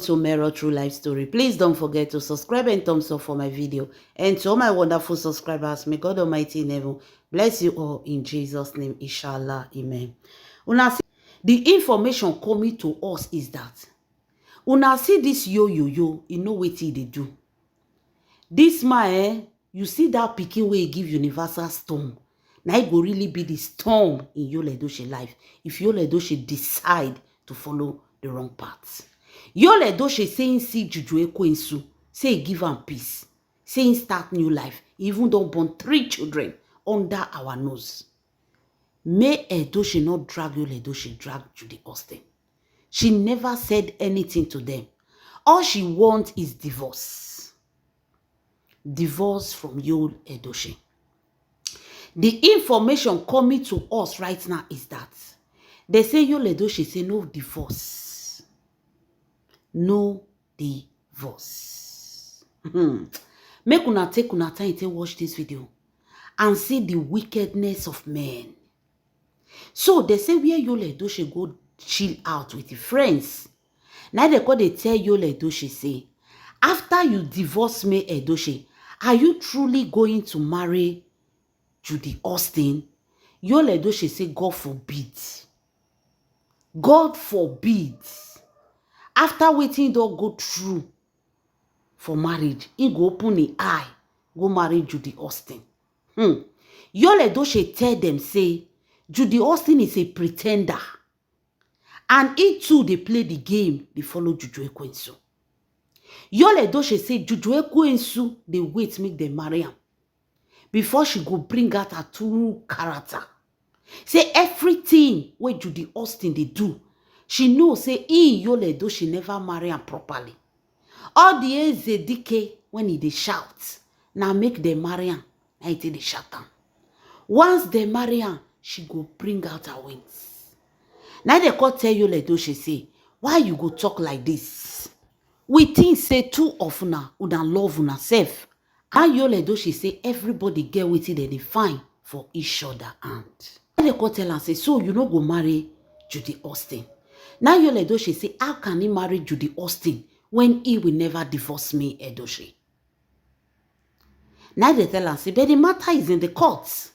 To Mero True Life Story. Please don't forget to subscribe and thumbs up for my video. And to all my wonderful subscribers, may God Almighty in heaven bless you all in Jesus' name. Inshallah. Amen. Una see, the information coming to us is that una see this yo, you know what they do. This man, you see that pikin wey give universal storm. Now it go really be the storm in Yul Edochie life if Yul Edochie decide to follow the wrong path. Yul Edochie saying see Juju Ekwensu, say give am peace, saying start new life, even don't born 3 children under our nose. May Edochie not drag Yul Edochie, drag Judy Austin. She never said anything to them. All she wants is divorce. Divorce from Yul Edochie. The information coming to us right now is that they say Yul Edochie say no divorce. No divorce. Make una take una time to watch this video and see the wickedness of men. So they say where Yul Edochie go chill out with his friends. Now they tell Yul Edochie say, after you divorce me, Edochie, are you truly going to marry Judy Austin? Yul Edochie say, God forbid. God forbid. After waiting, don't go through for marriage, he go open the eye, go marry Judy Austin. Yul Edochie tell them, say, Judy Austin is a pretender. And he too, they play the game, they follow Juju Ekwensu. Yul Edochie say, Juju Ekwensu, they wait, make them marry him. Before she go bring out her true character. Say, everything where Judy Austin they do, she know, say, Yul Edochie never marry him properly. All the Ezedike, when he they shout, now make them marry him. Now they shout him. Once they marry him, she go bring out her wings. Now they call tell Yul Edochie, say, why you go talk like this? We think, say, two of una love una self. And Yul Edochie say, everybody get with it, they find for each other hand. Now they call tell her, say, so you no go marry Judy Austin. Now Yul Edochie say, how can he marry Judy Austin when he will never divorce me, Edochie? Now they tell her, say, but the matter is in the courts.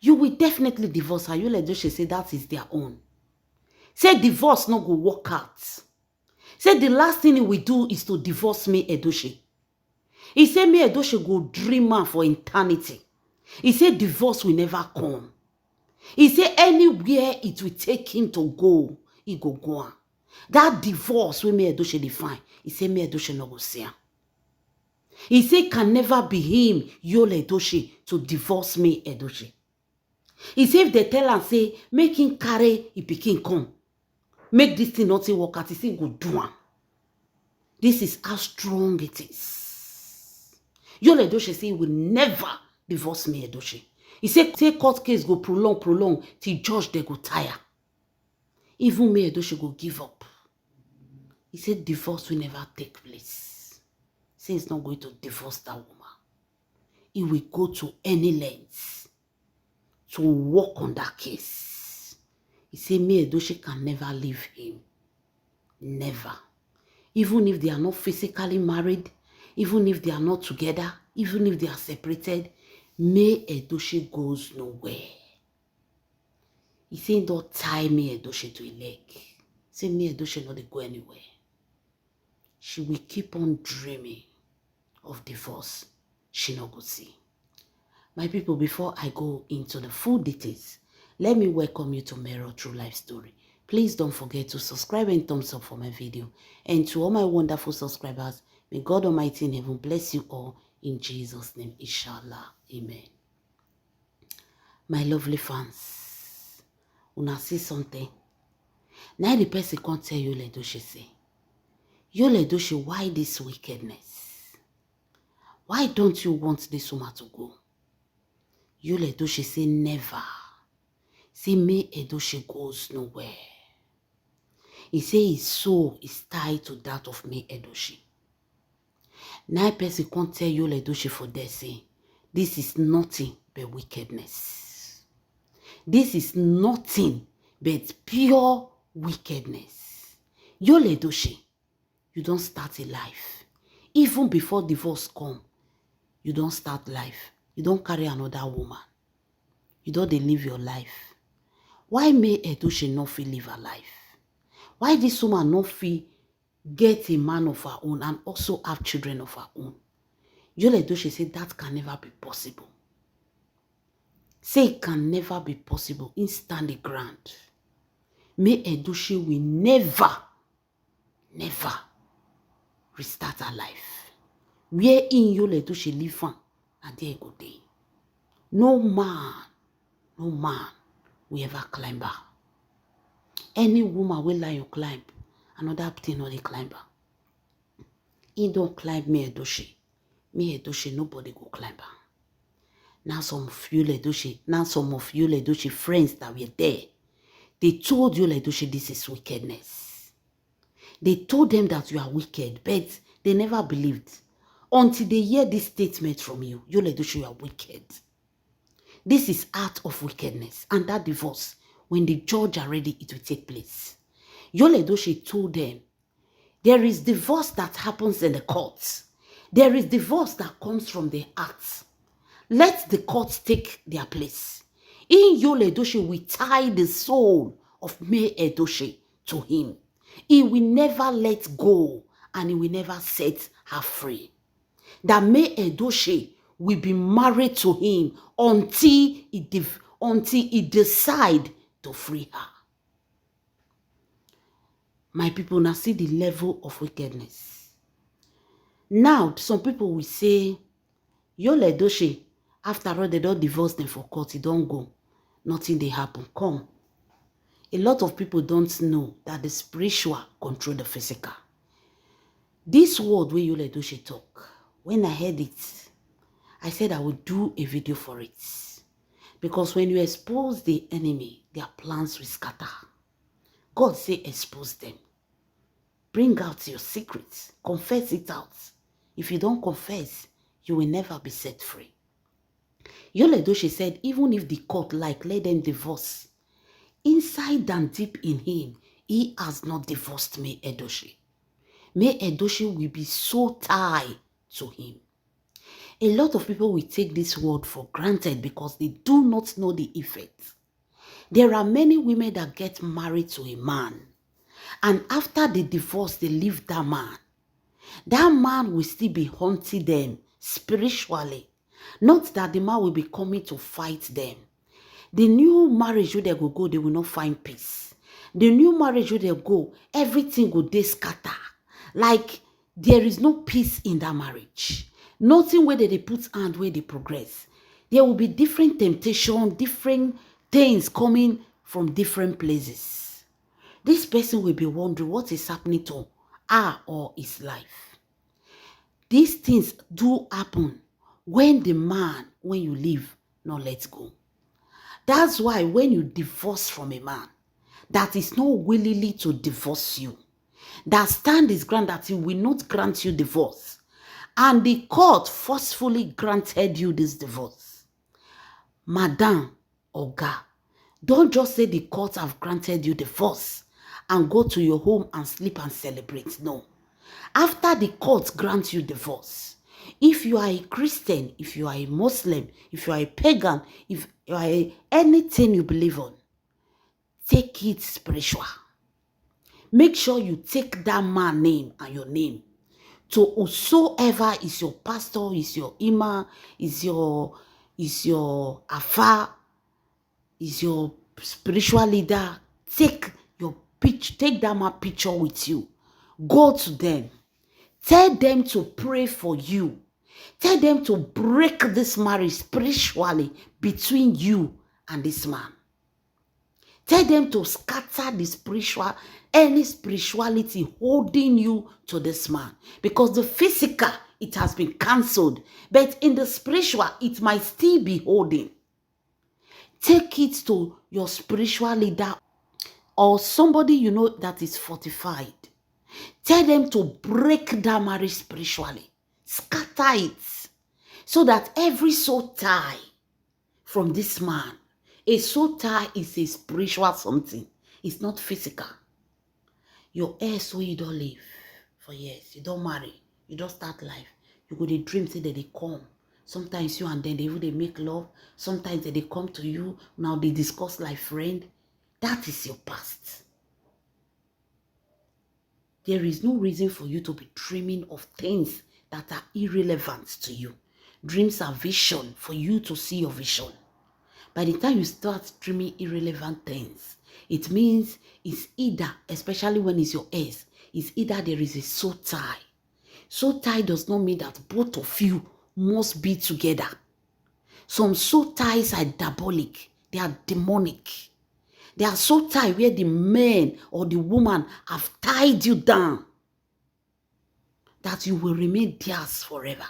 You will definitely divorce her. Yul Edochie say, that is their own. Say, divorce no go work out. Say, the last thing he will do is to divorce me, Edochie. He say, me, Edochie go dream man for eternity. He say, divorce will never come. He say, anywhere it will take him to go, he go on. That divorce wey me Edochie define, he say me Edochie no go see am. He say can never be him, Yul Edochie, to divorce me Edochie. He say if they tell am say make him carry he pikin come, make this thing not work out, he say go do am. This is how strong it is. Yul Edochie say he will never divorce me Edochie. He say court case go prolong till judge they go tire. Even me Edochie go give up. He said divorce will never take place. He said he's not going to divorce that woman. He will go to any length to work on that case. He said me Edochie can never leave him. Never. Even if they are not physically married, even if they are not together, even if they are separated, me Edochie goes nowhere. He said don't tie me Edochie to a leg. He said me Edochie not go anywhere. She will keep on dreaming of divorce. She not go see. My people, before I go into the full details, let me welcome you to Mero True Life Story. Please don't forget to subscribe and thumbs up for my video. And to all my wonderful subscribers, may God Almighty in heaven bless you all in Jesus' name. Inshallah. Amen. My lovely fans, una see something. Now the person can't tell you Yul Edochie say, Yul Edochie, why this wickedness? Why don't you want this woman to go? Yul Edochie say never. Say me Edochie goes nowhere. He say his soul is tied to that of me Edochie. Now person can't tell Yul Edochie for their say, this is nothing but wickedness. This is nothing but pure wickedness. Yul Edochie, you don't start a life. Even before divorce come, you don't start life. You don't carry another woman. You don't dey live your life. Why may Edochie not fit live her life? Why this woman not fit get a man of her own and also have children of her own? Yul Edochie said that can never be possible. Say it can never be possible. He stand the ground. May Edochie will never restart her life. Where in Yul Edochie live on, and there go day. No man will ever climb her. Any woman will lie you climb, another thing not they climb her. He don't climb me Edochie. Me Edochie, nobody go climb her. Now some of Yul Edochie friends that were there, they told Yul Edochie this is wickedness. They told them that you are wicked, but they never believed. Until they hear this statement from you, Yul Edochie, you are wicked. This is act of wickedness. And that divorce, when the judge are ready, it will take place. Yul Edochie told them, there is divorce that happens in the courts. There is divorce that comes from the acts. Let the courts take their place. In Yul Edochie, we tie the soul of May Edochie to him. He will never let go and he will never set her free. That May Edochie will be married to him until he decide to free her. My people, now see the level of wickedness. Now, some people will say, Yul Edochie, after all, they don't divorce them for court, they don't go. Nothing they happen. Come. A lot of people don't know that the spiritual control the physical. This word where Yul Edochie talk, when I heard it, I said I would do a video for it. Because when you expose the enemy, their plans will scatter. God say expose them. Bring out your secrets. Confess it out. If you don't confess, you will never be set free. Yul Edochie said, even if the court let them divorce, inside and deep in him, he has not divorced May Edochie. May Edochie will be so tied to him. A lot of people will take this word for granted because they do not know the effect. There are many women that get married to a man, and after the divorce, they leave that man. That man will still be haunting them spiritually. Not that the man will be coming to fight them. The new marriage where they go, they will not find peace. The new marriage where they go, everything will scatter. Like there is no peace in that marriage. Nothing where they put hand where they progress. There will be different temptation, different things coming from different places. This person will be wondering what is happening to her or his life. These things do happen when the man, when you leave, not let go. That's why when you divorce from a man that is not willingly to divorce you, that stand his ground that he will not grant you divorce, and the court forcefully granted you this divorce, Madam Oga, don't just say the court have granted you divorce and go to your home and sleep and celebrate. No. After the court grants you divorce, if you are a Christian, if you are a Muslim, if you are a pagan, if you are anything you believe on, take it spiritual. Make sure you take that man's name and your name to whosoever is your pastor, is your imam, is your afa, is your spiritual leader. Take that man picture with you. Go to them. Tell them to pray for you. Tell them to break this marriage spiritually between you and this man. Tell them to scatter the any spirituality holding you to this man. Because the physical, it has been cancelled. But in the spiritual, it might still be holding. Take it to your spiritual leader or somebody you know that is fortified. Tell them to break that marriage spiritually. Scatter it. So that every soul tie from this man, a soul tie is a spiritual something. It's not physical. Your heirs where you don't live for years. You don't marry. You don't start life. You go dey dream say that they come. Sometimes you and them, they make love. Sometimes they come to you. Now they discuss like friend. That is your past. There is no reason for you to be dreaming of things that are irrelevant to you. Dreams are vision for you to see your vision. By the time you start dreaming irrelevant things, it means it's either, especially when it's your ex, it's either there is a soul tie. Soul tie does not mean that both of you must be together. Some soul ties are diabolic. They are demonic. They are soul ties where the man or the woman have tied you down that you will remain theirs forever.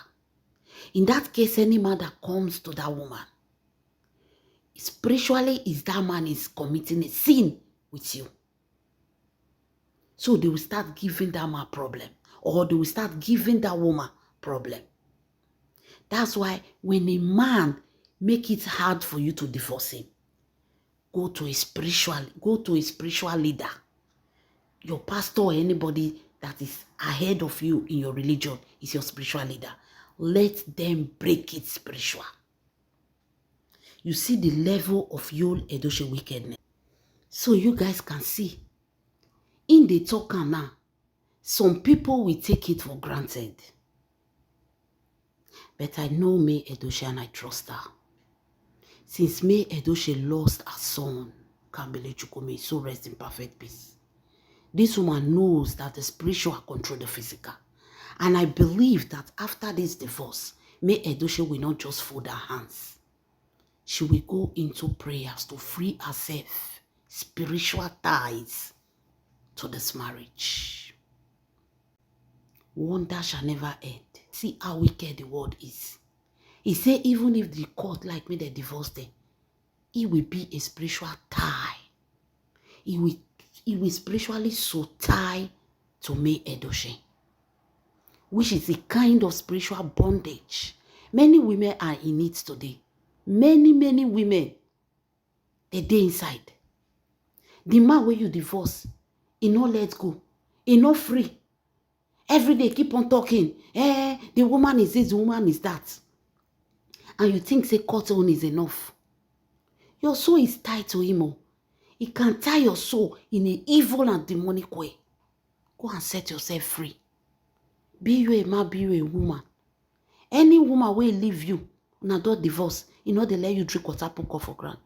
In that case, any man that comes to that woman, spiritually, is that man is committing a sin with you. So they will start giving that man problem, or they will start giving that woman problem. That's why when a man make it hard for you to divorce him, go to a spiritual leader. Your pastor or anybody that is ahead of you in your religion is your spiritual leader. Let them break it spiritual. You see the level of Yul Edochie wickedness. So you guys can see, in the talk now, some people will take it for granted. But I know May Edochie and I trust her. Since May Edochie lost her son, Kambele Chukwume, so rest in perfect peace. This woman knows that the spiritual control the physical. And I believe that after this divorce, May Edochie will not just fold her hands. She will go into prayers to free herself, spiritual ties to this marriage. Wonder shall never end. See how wicked the world is. He said even if the court like me, they divorce them, it will be a spiritual tie. It will spiritually so tie to May Edochie, which is a kind of spiritual bondage. Many women are in it today. Many women, they inside. The man where you divorce, he no let go. He no free. Every day keep on talking. The woman is this, the woman is that. And you think say court on is enough. Your soul is tied to him. He can tie your soul in an evil and demonic way. Go and set yourself free. Be you a man, be you a woman. Any woman will leave you, not divorce, you know they let you drink water pour for ground.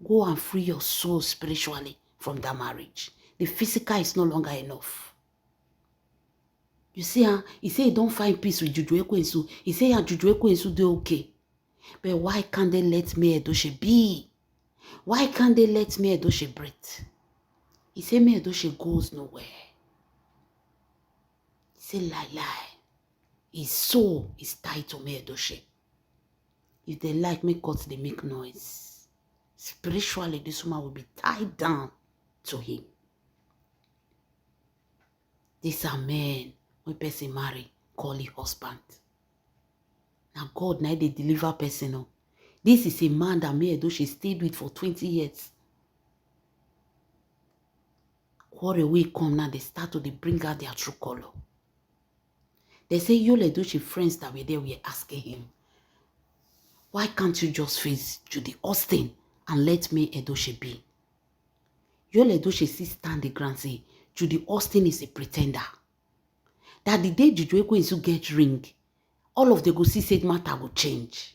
Go and free your soul spiritually from that marriage. The physical is no longer enough. You see, he say he don't find peace with Juju Ekwensu. He say Juju Ekwensu do okay. But why can't they let May Edochie be? Why can't they let May Edochie breathe? He say May Edochie goes nowhere. He say lie. His soul is tied to May Edochie. If they like, make cuts, they make noise. Spiritually, this woman will be tied down to him. These are men when person marry, call it husband. Now God, now they deliver person. No. This is a man that May Edochie stayed with for 20 years. Quarrel will come now, they start to bring out their true color. They say, Yul Edochie friends that were there were asking him, why can't you just face Judy Austin and let May Edochie be? Yul Edochie still stand the ground say, Judy Austin is a pretender. That the day Juju Ekwensu get ring, all of the go see said matter will change.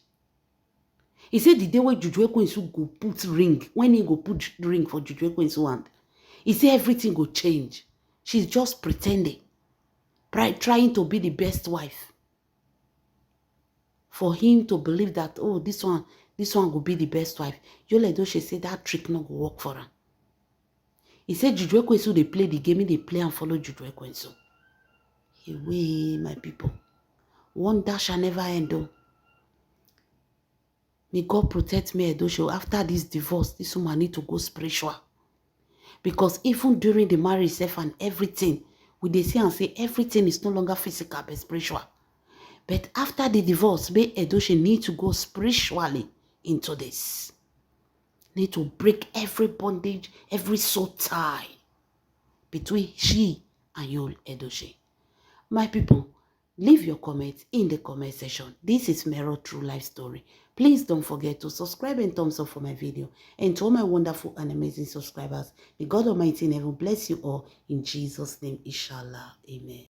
He said the day when Juju Ekwensu go put ring, when he go put ring for Juju Ekwensu hand, he said everything go change. She's just pretending, trying to be the best wife. For him to believe that, oh, this one will be the best wife. Yul Edochie said that trick not go work for her. He said Juju Ekwensu they play the game, they play and follow Juju Ekwensu. Away, my people. Wonder shall never end. Though. May God protect May Edochie. After this divorce, this woman need to go spiritual. Because even during the marriage self and everything, we they say and say everything is no longer physical but spiritual. But after the divorce, May Edochie need to go spiritually into this. Need to break every bondage, every soul tie between she and Yul Edochie. My people, leave your comments in the comment section. This is Mero True Life Story. Please don't forget to subscribe and thumbs up for my video. And to all my wonderful and amazing subscribers, may God Almighty in heaven bless you all in Jesus' name, inshallah. Amen.